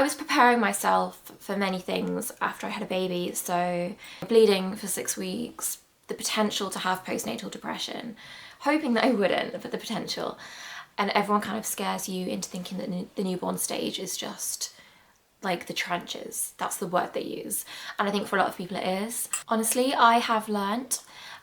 I was preparing myself for many things after I had a baby, so bleeding for 6 weeks, the potential to have postnatal depression, hoping that I wouldn't, but the potential. And everyone kind of scares you into thinking that the newborn stage is just like the trenches. That's the word they use. And I think for a lot of people it is. Honestly, I have learnt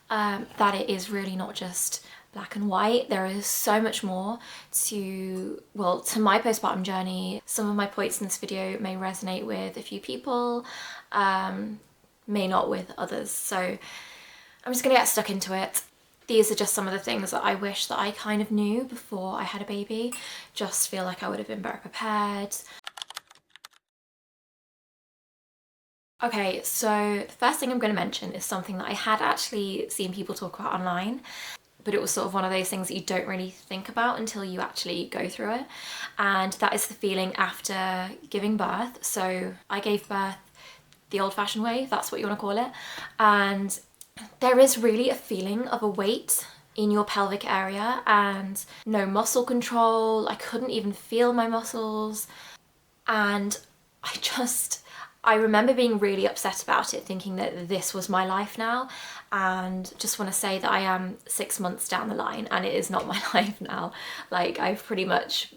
that it is really not just black and white. There is so much more to my postpartum journey. Some of my points in this video may resonate with a few people, may not with others. So I'm just gonna get stuck into it. These are just some of the things that I wish that I kind of knew before I had a baby. Just feel like I would have been better prepared. Okay, so the first thing I'm going to mention is something that I had actually seen people talk about online, but it was sort of one of those things that you don't really think about until you actually go through it. And that is the feeling after giving birth. So I gave birth the old-fashioned way, if that's what you want to call it. And there is really a feeling of a weight in your pelvic area and no muscle control. I couldn't even feel my muscles. And I remember being really upset about it, thinking that this was my life now, and just want to say that I am 6 months down the line and it is not my life now. Like, I've pretty much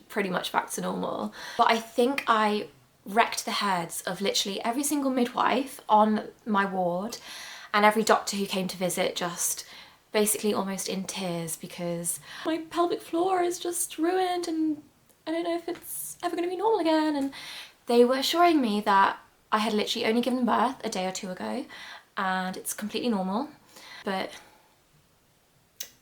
back to normal. But I think I wrecked the heads of literally every single midwife on my ward and every doctor who came to visit, just basically almost in tears because my pelvic floor is just ruined and I don't know if it's ever going to be normal again. And they were assuring me that I had literally only given birth a day or two ago and it's completely normal, but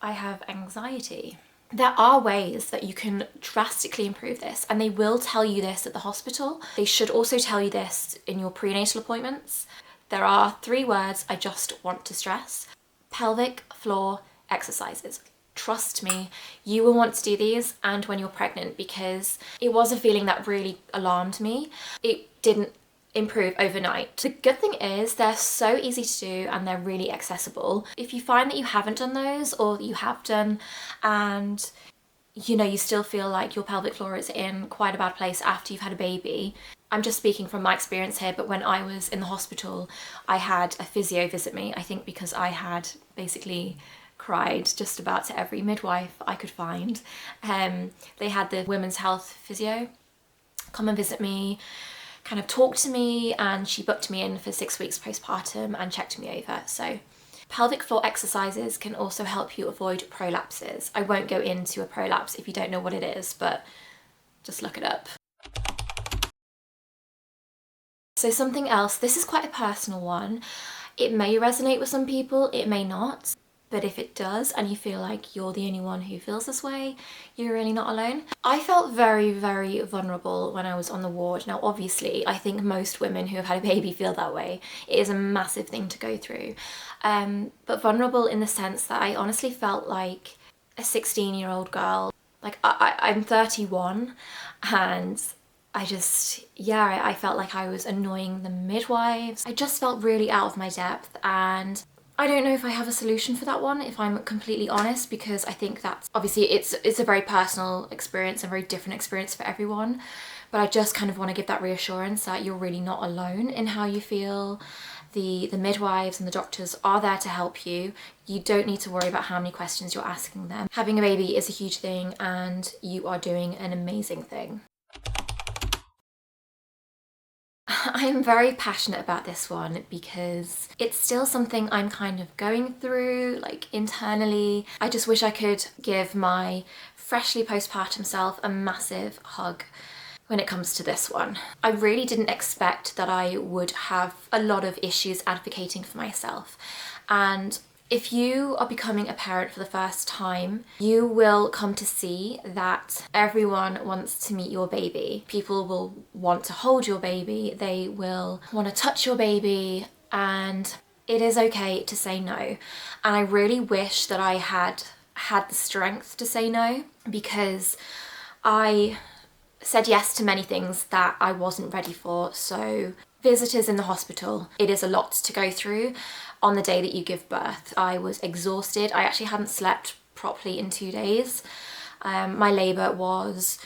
I have anxiety. There are ways that you can drastically improve this, and they will tell you this at the hospital. They should also tell you this in your prenatal appointments. There are 3 words I just want to stress: pelvic floor exercises. Trust me, you will want to do these and when you're pregnant, because it was a feeling that really alarmed me. It didn't improve overnight. The good thing is they're so easy to do and they're really accessible. If you find that you haven't done those, or you have done and you know you still feel like your pelvic floor is in quite a bad place after you've had a baby, I'm just speaking from my experience here, but when I was in the hospital I had a physio visit me, I think because I had basically cried just about to every midwife I could find. They had the women's health physio come and visit me, kind of talk to me, and she booked me in for 6 weeks postpartum and checked me over. So pelvic floor exercises can also help you avoid prolapses. I won't go into a prolapse if you don't know what it is, but just look it up. So something else, this is quite a personal one. It may resonate with some people, it may not. But if it does and you feel like you're the only one who feels this way, you're really not alone. I felt very, very vulnerable when I was on the ward. Now, obviously, I think most women who have had a baby feel that way. It is a massive thing to go through. But vulnerable in the sense that I honestly felt like a 16-year-old girl. Like, I'm 31 and I felt like I was annoying the midwives. I just felt really out of my depth, and I don't know if I have a solution for that one, if I'm completely honest, because I think that's obviously it's a very personal experience, a very different experience for everyone. But I just kind of want to give that reassurance that you're really not alone in how you feel. The midwives and the doctors are there to help you. You don't need to worry about how many questions you're asking them. Having a baby is a huge thing and you are doing an amazing thing. I'm very passionate about this one because it's still something I'm kind of going through, like, internally. I just wish I could give my freshly postpartum self a massive hug when it comes to this one. I really didn't expect that I would have a lot of issues advocating for myself. And if you are becoming a parent for the first time, you will come to see that everyone wants to meet your baby. People will want to hold your baby, they will want to touch your baby, and it is okay to say no. And I really wish that I had the strength to say no, because I said yes to many things that I wasn't ready for. So visitors in the hospital, it is a lot to go through on the day that you give birth. I was exhausted. I actually hadn't slept properly in 2 days. My labour was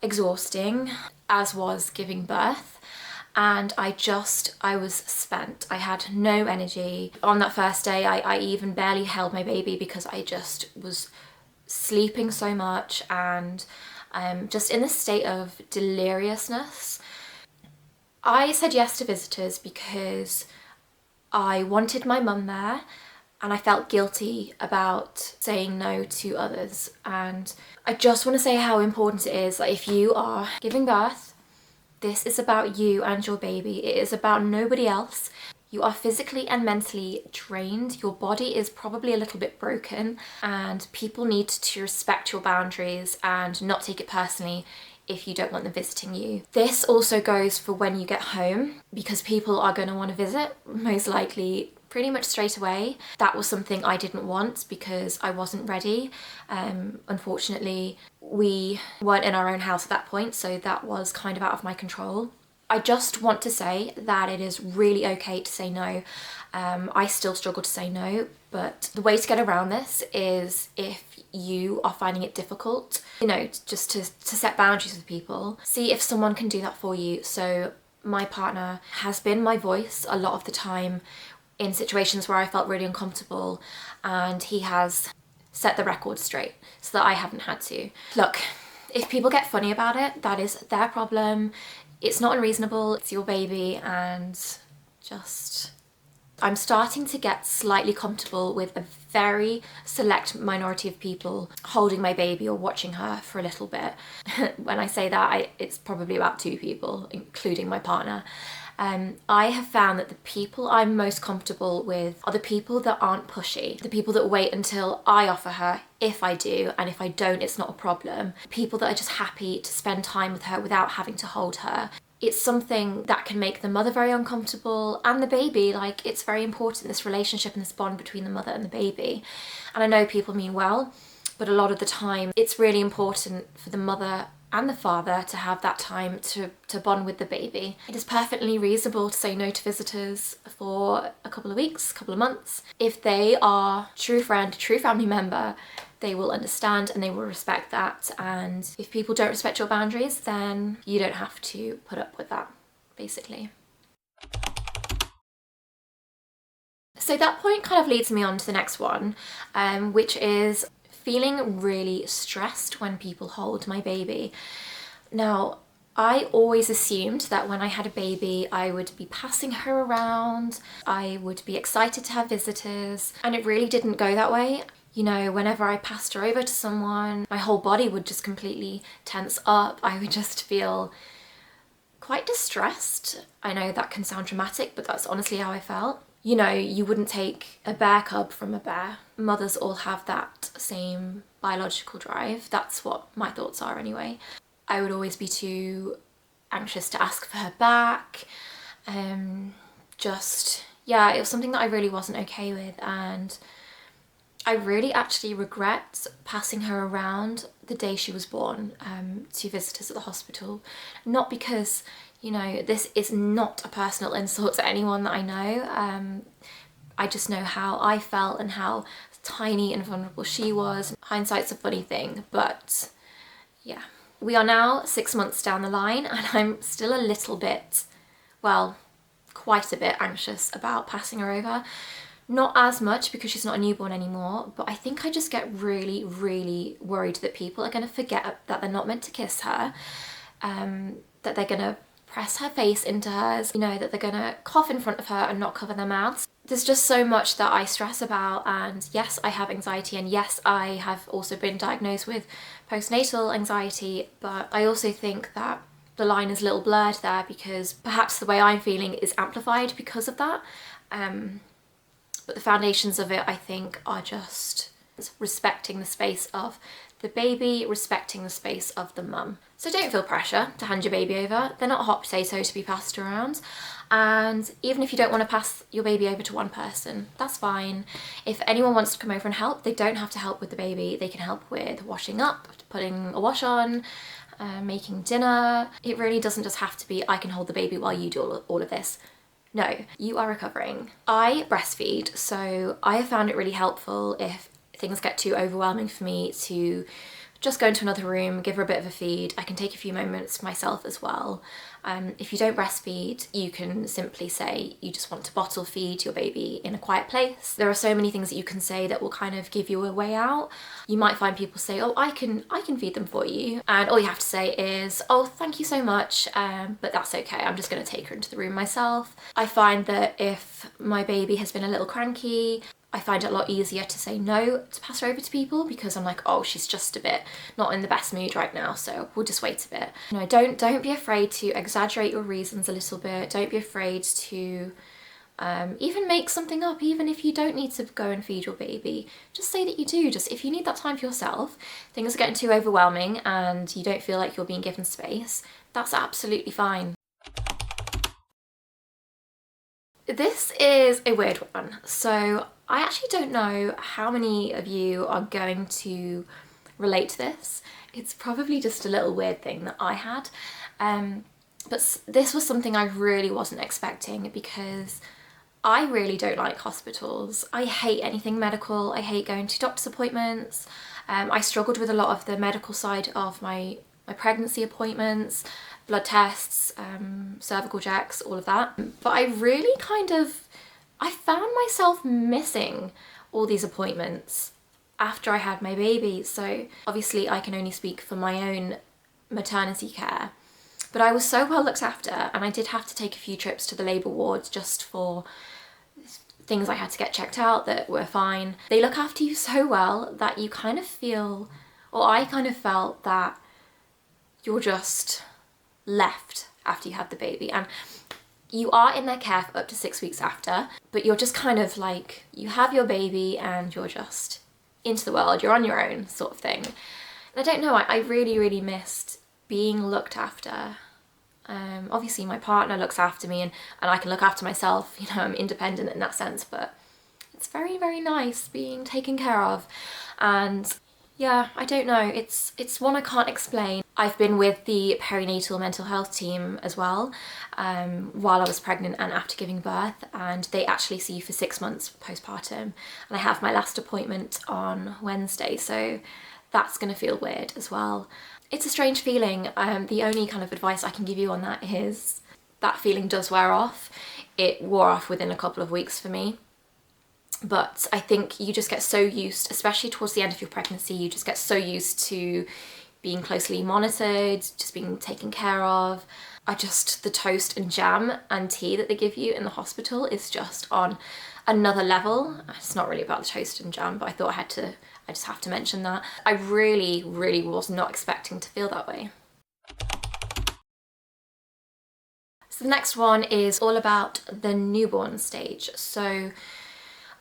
exhausting. as was giving birth. And I was spent. I had no energy. On that first day, I even barely held my baby because I just was sleeping so much and just in this state of deliriousness. I said yes to visitors because I wanted my mum there and I felt guilty about saying no to others. And I just want to say how important it is that if you are giving birth, this is about you and your baby. It is about nobody else. You are physically and mentally drained. Your body is probably a little bit broken, and people need to respect your boundaries and not take it personally if you don't want them visiting you. This also goes for when you get home, because people are going to want to visit, most likely pretty much straight away. That was something I didn't want because I wasn't ready. Unfortunately, we weren't in our own house at that point, so that was kind of out of my control. I just want to say that it is really okay to say no. I still struggle to say no, but the way to get around this is, if you are finding it difficult, you know, just to set boundaries with people, see if someone can do that for you. So my partner has been my voice a lot of the time in situations where I felt really uncomfortable, and he has set the record straight so that I haven't had to. Look, if people get funny about it, that is their problem. It's not unreasonable, it's your baby, and just... I'm starting to get slightly comfortable with a very select minority of people holding my baby or watching her for a little bit. When I say that, it's probably about 2 people, including my partner. I have found that the people I'm most comfortable with are the people that aren't pushy, the people that wait until I offer her, if I do, and if I don't, it's not a problem. People that are just happy to spend time with her without having to hold her. It's something that can make the mother very uncomfortable and the baby. Like, it's very important, this relationship and this bond between the mother and the baby. And I know people mean well, but a lot of the time it's really important for the mother and the father to have that time to bond with the baby. It is perfectly reasonable to say no to visitors for a couple of weeks, a couple of months. If they are true friend, true family member, they will understand and they will respect that. And if people don't respect your boundaries, then you don't have to put up with that, basically. So that point kind of leads me on to the next one, which is feeling really stressed when people hold my baby. Now, I always assumed that when I had a baby, I would be passing her around, I would be excited to have visitors, and it really didn't go that way. You know, whenever I passed her over to someone, my whole body would just completely tense up. I would just feel quite distressed. I know that can sound dramatic, but that's honestly how I felt. You know, you wouldn't take a bear cub from a bear. Mothers all have that same biological drive. That's what my thoughts are anyway. I would always be too anxious to ask for her back. Yeah, it was something that I really wasn't okay with, and I really actually regret passing her around the day she was born to visitors at the hospital. Not because, you know, this is not a personal insult to anyone that I know. I just know how I felt and how tiny and vulnerable she was. Hindsight's a funny thing, but yeah. We are now 6 months down the line, and I'm still a little bit, well, quite a bit anxious about passing her over. Not as much because she's not a newborn anymore, but I think I just get really, really worried that people are going to forget that they're not meant to kiss her, that they're going to press her face into hers, you know, that they're going to cough in front of her and not cover their mouths. There's just so much that I stress about, and yes, I have anxiety, and yes, I have also been diagnosed with postnatal anxiety, but I also think that the line is a little blurred there because perhaps the way I'm feeling is amplified because of that. But the foundations of it, I think, are just respecting the space of the baby, respecting the space of the mum. So don't feel pressure to hand your baby over. They're not a hot potato to be passed around. And even if you don't want to pass your baby over to one person, that's fine. If anyone wants to come over and help, they don't have to help with the baby. They can help with washing up, putting a wash on, making dinner. It really doesn't just have to be, I can hold the baby while you do all of this. No, you are recovering. I breastfeed, so I have found it really helpful if things get too overwhelming for me to just go into another room, give her a bit of a feed. I can take a few moments myself as well. If you don't breastfeed, you can simply say you just want to bottle feed your baby in a quiet place. There are so many things that you can say that will kind of give you a way out. You might find people say, oh, I can feed them for you. And all you have to say is, oh, thank you so much, but that's okay. I'm just gonna take her into the room myself. I find that if my baby has been a little cranky, I find it a lot easier to say no to pass her over to people, because I'm like, oh, she's just a bit not in the best mood right now, so we'll just wait a bit. You know, don't be afraid to exaggerate your reasons a little bit. Don't be afraid to even make something up, even if you don't need to go and feed your baby. Just say that you do. Just if you need that time for yourself, things are getting too overwhelming and you don't feel like you're being given space, that's absolutely fine. This is a weird one. So I actually don't know how many of you are going to relate to this. It's probably just a little weird thing that I had. But this was something I really wasn't expecting, because I really don't like hospitals. I hate anything medical. I hate going to doctor's appointments. I struggled with a lot of the medical side of my pregnancy appointments, blood tests, cervical checks, all of that. But I really I found myself missing all these appointments after I had my baby. So obviously I can only speak for my own maternity care, but I was so well looked after, and I did have to take a few trips to the labour wards just for things I had to get checked out that were fine. They look after you so well that you kind of feel, or I kind of felt that you're just left after you have the baby, and you are in their care for up to 6 weeks after, but you're just kind of like, you have your baby and you're just into the world, you're on your own sort of thing. And I don't know, I really missed being looked after. Obviously my partner looks after me and I can look after myself, you know, I'm independent in that sense, but it's very nice being taken care of. And yeah, I don't know, it's one I can't explain. I've been with the perinatal mental health team as well, while I was pregnant and after giving birth, and they actually see you for 6 months postpartum. And I have my last appointment on Wednesday, so that's gonna feel weird as well. It's a strange feeling. The only kind of advice I can give you on that is that feeling does wear off. It wore off within a couple of weeks for me. But I think you just get so used, especially towards the end of your pregnancy, you just get so used to being closely monitored, just being taken care of. The toast and jam and tea that they give you in the hospital is just on another level. It's not really about the toast and jam, but I thought I just have to mention that. I really was not expecting to feel that way. So the next one is all about the newborn stage. So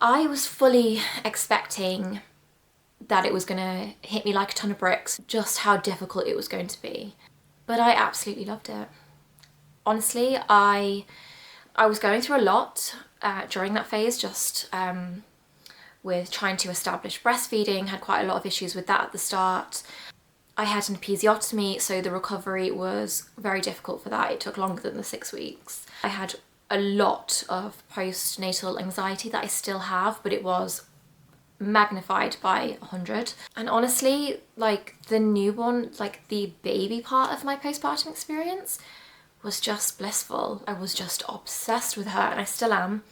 I was fully expecting that it was gonna hit me like a ton of bricks, just how difficult it was going to be. But I absolutely loved it. Honestly, I was going through a lot during that phase, just with trying to establish breastfeeding, had quite a lot of issues with that at the start. I had an episiotomy, so the recovery was very difficult for that. It took longer than the 6 weeks. I had a lot of postnatal anxiety that I still have, but it was magnified by 100. And honestly, like the newborn, like the baby part of my postpartum experience was just blissful. I was just obsessed with her, and I still am.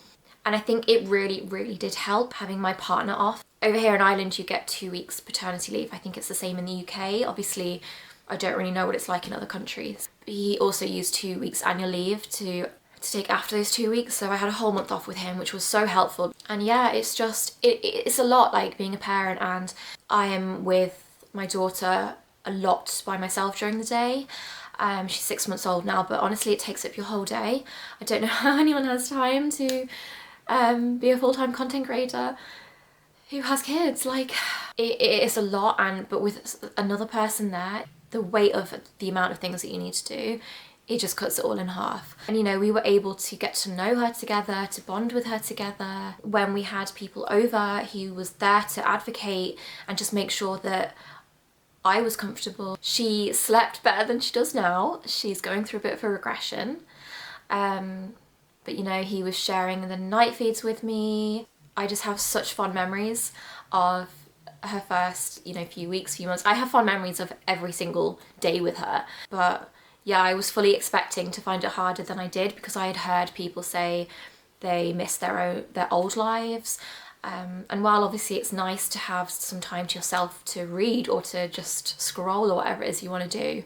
And I think it really did help having my partner off. Over here in Ireland, you get 2 weeks paternity leave. I think it's the same in the UK. Obviously, I don't really know what it's like in other countries. He also used 2 weeks annual leave to take after those 2 weeks, so I had a whole month off with him, which was so helpful. And yeah, it's just, it's a lot like being a parent, and I am with my daughter a lot by myself during the day. She's 6 months old now, but honestly it takes up your whole day. I don't know how anyone has time to be a full-time content creator who has kids. Like, it is a lot, but with another person there, the weight of the amount of things that you need to do, it just cuts it all in half. And you know, we were able to get to know her together, to bond with her together. When we had people over, he was there to advocate and just make sure that I was comfortable. She slept better than she does now. She's going through a bit of a regression. But you know, he was sharing the night feeds with me. I just have such fond memories of her first, you know, few weeks, few months. I have fond memories of every single day with her, but yeah, I was fully expecting to find it harder than I did, because I had heard people say they miss their old lives. And while obviously it's nice to have some time to yourself to read or to just scroll or whatever it is you want to do,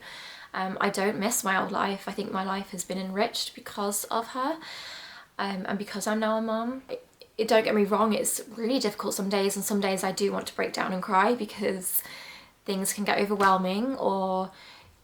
I don't miss my old life. I think my life has been enriched because of her, and because I'm now a mum. Don't get me wrong, it's really difficult some days, and some days I do want to break down and cry because things can get overwhelming, or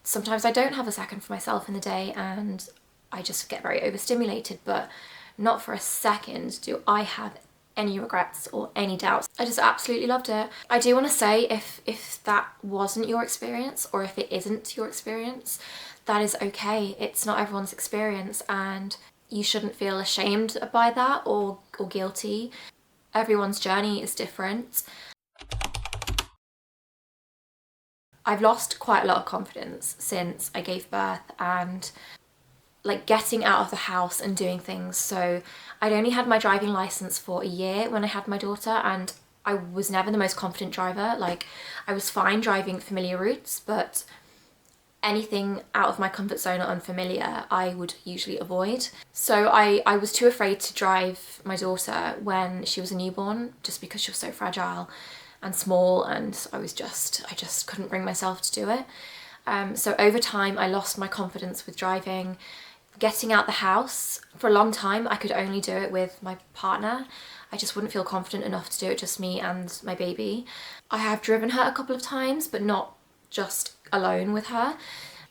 sometimes I don't have a second for myself in the day and I just get very overstimulated, but not for a second do I have any regrets or any doubts. I just absolutely loved it. I do want to say, if that wasn't your experience, or if it isn't your experience, that is okay. It's not everyone's experience, and you shouldn't feel ashamed by that or guilty. Everyone's journey is different. I've lost quite a lot of confidence since I gave birth, and like getting out of the house and doing things. So I'd only had my driving license for a year when I had my daughter, and I was never the most confident driver. Like, I was fine driving familiar routes, but anything out of my comfort zone or unfamiliar, I would usually avoid. So I was too afraid to drive my daughter when she was a newborn, just because she was so fragile and small, and I just couldn't bring myself to do it. So over time I lost my confidence with driving. Getting out the house, for a long time I could only do it with my partner. I just wouldn't feel confident enough to do it just me and my baby. I have driven her a couple of times, but not just alone with her.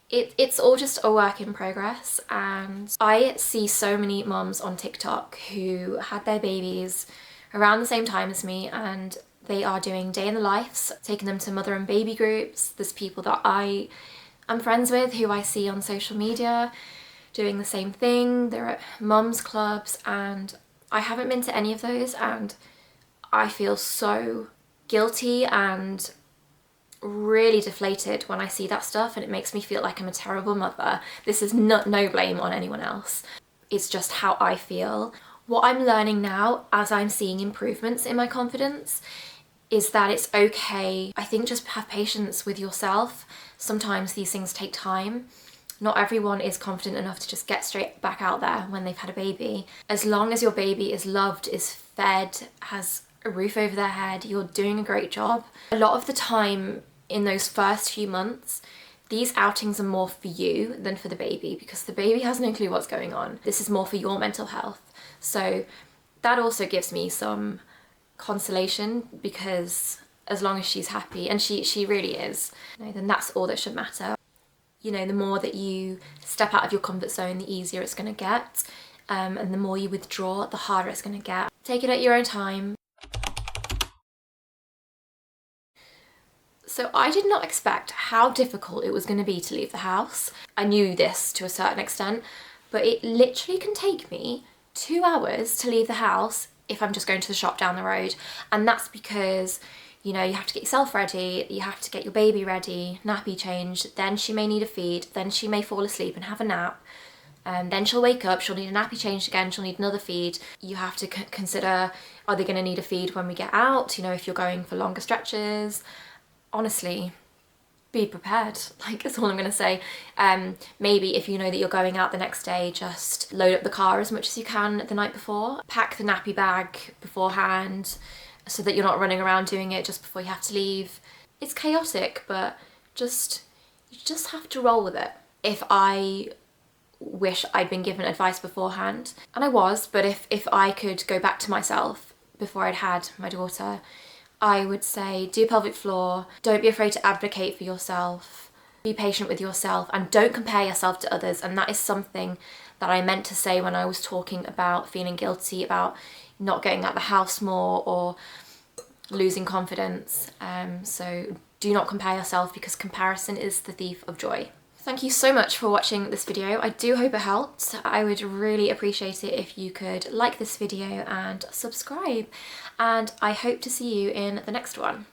It's all just a work in progress, and I see so many mums on TikTok who had their babies around the same time as me, and they are doing day in the lives, taking them to mother and baby groups. There's people that I am friends with who I see on social media doing the same thing. They're at mums clubs, and I haven't been to any of those, and I feel so guilty and really deflated when I see that stuff, and it makes me feel like I'm a terrible mother. This is no blame on anyone else. It's just how I feel. What I'm learning now, as I'm seeing improvements in my confidence, is that it's okay. I think just have patience with yourself. Sometimes these things take time. Not everyone is confident enough to just get straight back out there when they've had a baby. As long as your baby is loved, is fed, has a roof over their head, you're doing a great job. A lot of the time in those first few months, these outings are more for you than for the baby, because the baby has no clue what's going on. This is more for your mental health. So that also gives me some consolation, because as long as she's happy, and she really is, you know, then that's all that should matter. You know, the more that you step out of your comfort zone, the easier it's going to get, and the more you withdraw, the harder it's going to get. Take it at your own time. So I did not expect how difficult it was going to be to leave the house. I knew this to a certain extent, but it literally can take me 2 hours to leave the house if I'm just going to the shop down the road. And that's because, you know, you have to get yourself ready, you have to get your baby ready, nappy changed, then she may need a feed, then she may fall asleep and have a nap, then she'll wake up, she'll need a nappy changed again, she'll need another feed. You have to consider, are they going to need a feed when we get out, you know, if you're going for longer stretches. Honestly, be prepared. Like, that's all I'm going to say. Maybe if you know that you're going out the next day, just load up the car as much as you can the night before. Pack the nappy bag beforehand so that you're not running around doing it just before you have to leave. It's chaotic, but you just have to roll with it. If I wish I'd been given advice beforehand, and I was, but if I could go back to myself before I'd had my daughter, I would say do pelvic floor, don't be afraid to advocate for yourself, be patient with yourself, and don't compare yourself to others. And that is something that I meant to say when I was talking about feeling guilty about not getting out of the house more or losing confidence. So do not compare yourself, because comparison is the thief of joy. Thank you so much for watching this video. I do hope it helped. I would really appreciate it if you could like this video and subscribe, and I hope to see you in the next one.